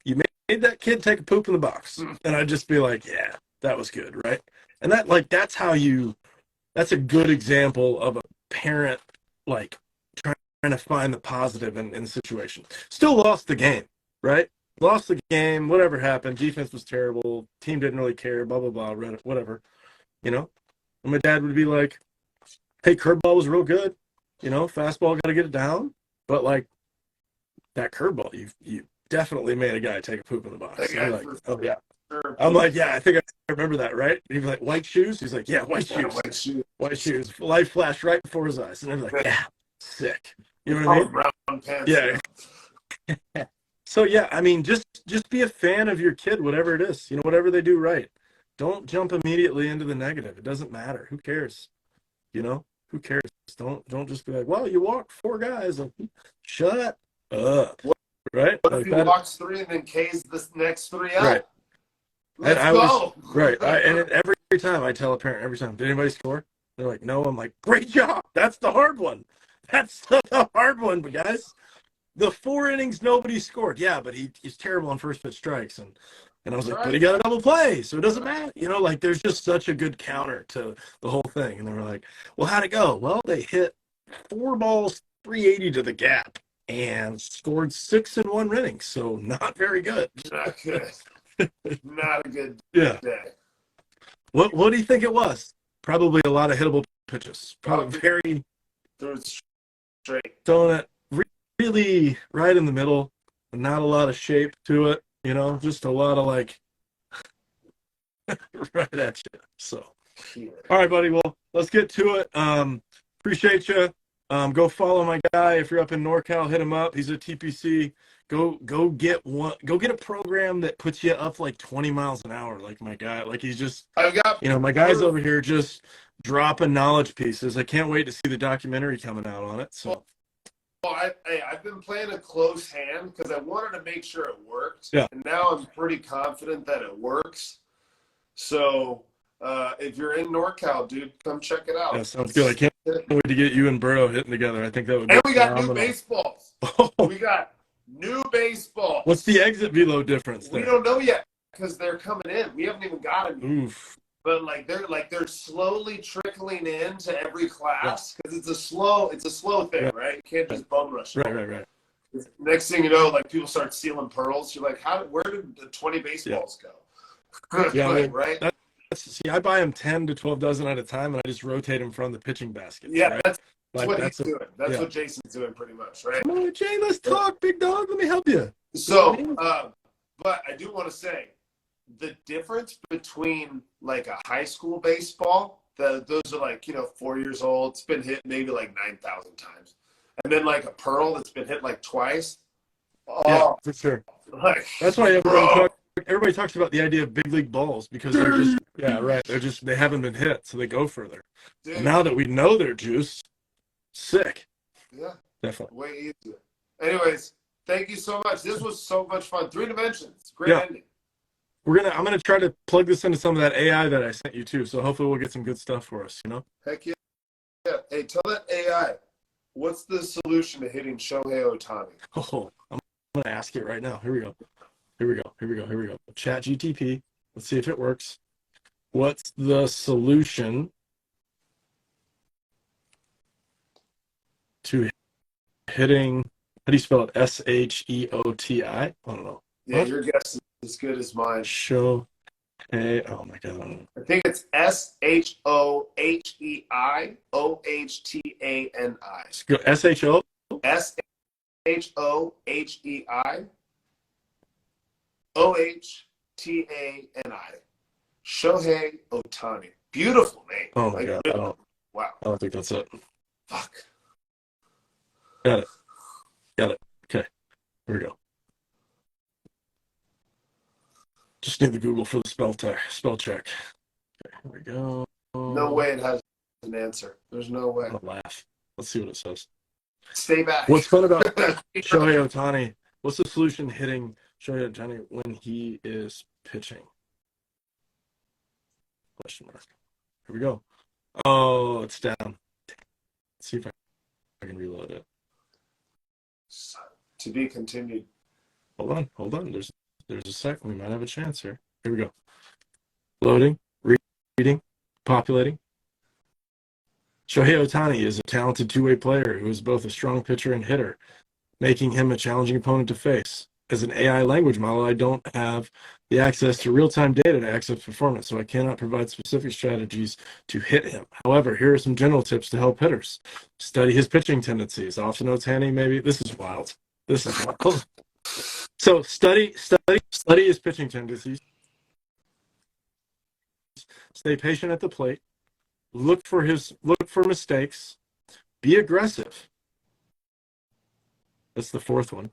you made that kid take a poop in the box. And I'd just be yeah, that was good, right? And that's that's a good example of a parent, trying to find the positive in the situation. Still lost the game, right? Lost the game, whatever happened. Defense was terrible. Team didn't really care, blah, blah, blah, whatever. And my dad would be hey, curveball was real good. Fastball, got to get it down. But, that curveball, you definitely made a guy take a poop in the box. I'm oh, yeah. I'm yeah, I think I remember that, right? He'd be white shoes? He's yeah, white shoes. White shoes. White shoes. Light flashed right before his eyes. And I'm yeah, sick. You know what I mean? Brown pants. Yeah. So, yeah, I mean, just be a fan of your kid, whatever it is, whatever they do right. Don't jump immediately into the negative. It doesn't matter. Who cares? Who cares? Don't just be well, you walked 4 guys. Shut up. Right? What if he walks 3 and then K's the next 3 up? Right. Let's go. Right. And every time I tell a parent, did anybody score? They're no. I'm great job. That's the hard one. That's the hard one, but guys. The 4 innings, nobody scored. Yeah, but he's terrible on first pitch strikes. And I was but he got a double play, so it doesn't matter. There's just such a good counter to the whole thing. And they were well, how'd it go? Well, they hit 4 balls, 380 to the gap and scored 6 in 1 inning. So not very good. Not good. Not a good day. What do you think it was? Probably a lot of hittable pitches. Probably very straight. Throwing it really right in the middle, not a lot of shape to it, just a lot of right at you. So, all right, buddy. Well, let's get to it. Appreciate you. Go follow my guy. If you're up in NorCal, hit him up. He's at TPC. Go get one. Go get a program that puts you up 20 miles an hour, like my guy. He's just, my guy's over here just dropping knowledge pieces. I can't wait to see the documentary coming out on it. So. Well, I've been playing a close hand because I wanted to make sure it worked. Yeah. And now I'm pretty confident that it works. So if you're in NorCal, dude, come check it out. Yeah, sounds good. I can't wait to get you and Burrow hitting together. I think that would be And we got phenomenal. new baseballs. We got new baseballs. What's the exit velo difference there? We don't know yet because they're coming in. We haven't even got them. Oof. But they're slowly trickling into every class because it's a slow thing, right? You can't just bum rush. Right. Next thing you know, people start sealing pearls. You're where did the 20 baseballs go? Yeah, right. I buy them 10 to 12 dozen at a time, and I just rotate them from the pitching basket. Yeah, right? that's what he's doing. That's what Jason's doing, pretty much, right? Come on, Jay, let's talk, big dog. Let me help you. So, but I do want to say the difference between a high school baseball those are like, 4 years old. It's been hit maybe like 9,000 times. And then like a pearl that's been hit like twice. Oh, yeah, for sure. Like, That's why everybody talks about the idea of big league balls, because they're just, yeah, right. They haven't been hit, so they go further. dude, And now that we know they're juice, sick. yeah, Definitely. way easier. Anyways, thank you so much. This was so much fun. 3 dimensions. Great Yeah. ending. I'm gonna try to plug this into some of that AI that I sent you too. So hopefully we'll get some good stuff for us, Heck yeah. Hey, tell that AI, what's the solution to hitting Shohei Ohtani? Oh, I'm gonna ask it right now. Here we go. Chat GTP. Let's see if it works. What's the solution to hitting, how do you spell it? SHEOTI? I don't know. Yeah, What? your guess is as good as mine. Show. Hey, oh my God. I think it's SHOHEI OHTANI. SHO? SHOHEI OHTANI. Shohei Ohtani. Beautiful name. Oh my God. Wow. I don't think that's it. Fuck. Got it. Okay. Here we go. Just need the Google for the spell check. Okay, here we go. No way it has an answer. There's no way. I'll laugh. Let's see what it says. Stay back. What's fun about Shohei Ohtani? What's the solution hitting Shohei Ohtani when he is pitching? Question mark. Here we go. Oh, it's down. Let's see if I can reload it. To be continued. Hold on. There's a sec. We might have a chance here. Here we go. Loading, reading, populating. Shohei Ohtani is a talented two-way player who is both a strong pitcher and hitter, making him a challenging opponent to face. As an AI language model, I don't have the access to real-time data to access performance, so I cannot provide specific strategies to hit him. However, here are some general tips to help hitters. Study his pitching tendencies. Often Ohtani, maybe, this is wild. So study his pitching tendencies. Stay patient at the plate. Look for mistakes. Be aggressive. That's the fourth one.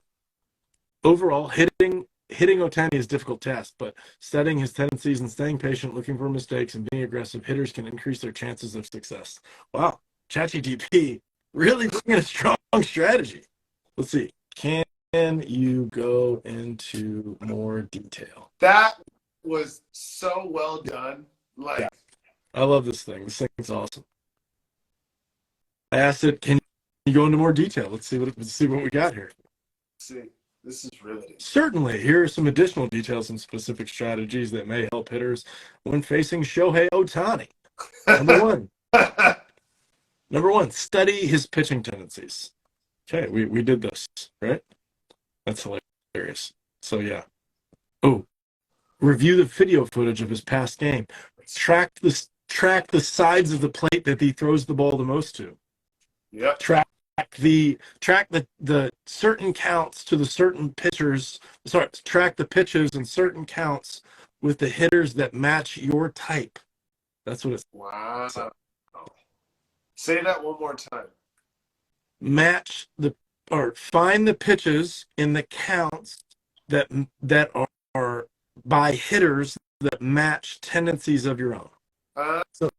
Overall, hitting Ohtani is a difficult task, but studying his tendencies and staying patient, looking for mistakes, and being aggressive, hitters can increase their chances of success. Wow, ChatGPT really bringing a strong strategy. Let's see. Can you go into more detail? That was so well done. Like, yeah. I love this thing. This thing's awesome. I asked it, can you go into more detail? Let's see what we got here. See, this is riveting. Certainly. Here are some additional details and specific strategies that may help hitters when facing Shohei Ohtani. Number one, study his pitching tendencies. Okay, we did this, right? That's hilarious. So yeah. Oh, review the video footage of his past game. Track the sides of the plate that he throws the ball the most to. Yep. Track the certain counts to the certain pitchers. Track the pitches and certain counts with the hitters that match your type. That's what it's. Wow. Say that one more time. Find the pitches in the counts that are by hitters that match tendencies of your own. So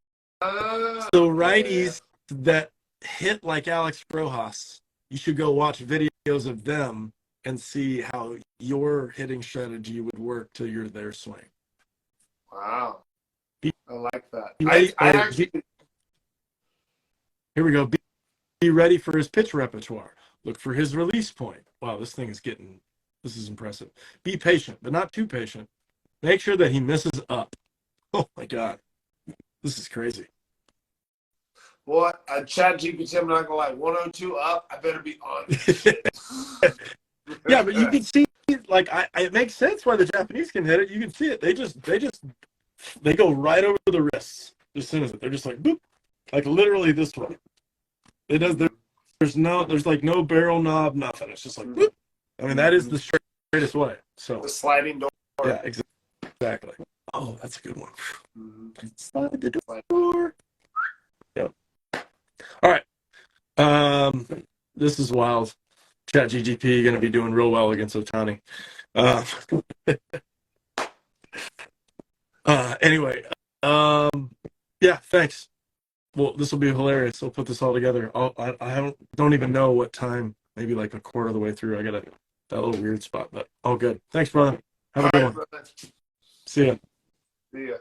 righties that hit like Alex Rojas, you should go watch videos of them and see how your hitting strategy would work to their swing. Wow. I like that. Here we go. Be ready for his pitch repertoire. Look for his release point. Wow, this is impressive. Be patient, but not too patient. Make sure that he misses up. Oh my God. This is crazy. Boy, ChatGPT, I'm not gonna lie, 102 up, I better be on this shit. Yeah, but you can see, like, it makes sense why the Japanese can hit it. You can see it. They go right over the wrists as soon as they're just like boop, like literally this way. It does. There's like no barrel knob, nothing. It's just like boop. I mean, that is the straightest way. So the sliding door. Yeah, exactly. Oh, that's a good one. Slide the door. This is wild. ChatGPT going to be doing real well against Ohtani. Anyway, yeah, thanks. Well, this will be hilarious. I'll put this all together. I don't even know what time. Maybe like a quarter of the way through. I got that little weird spot, but all good. Thanks, brother. Have a good one. Brother. See ya. See ya.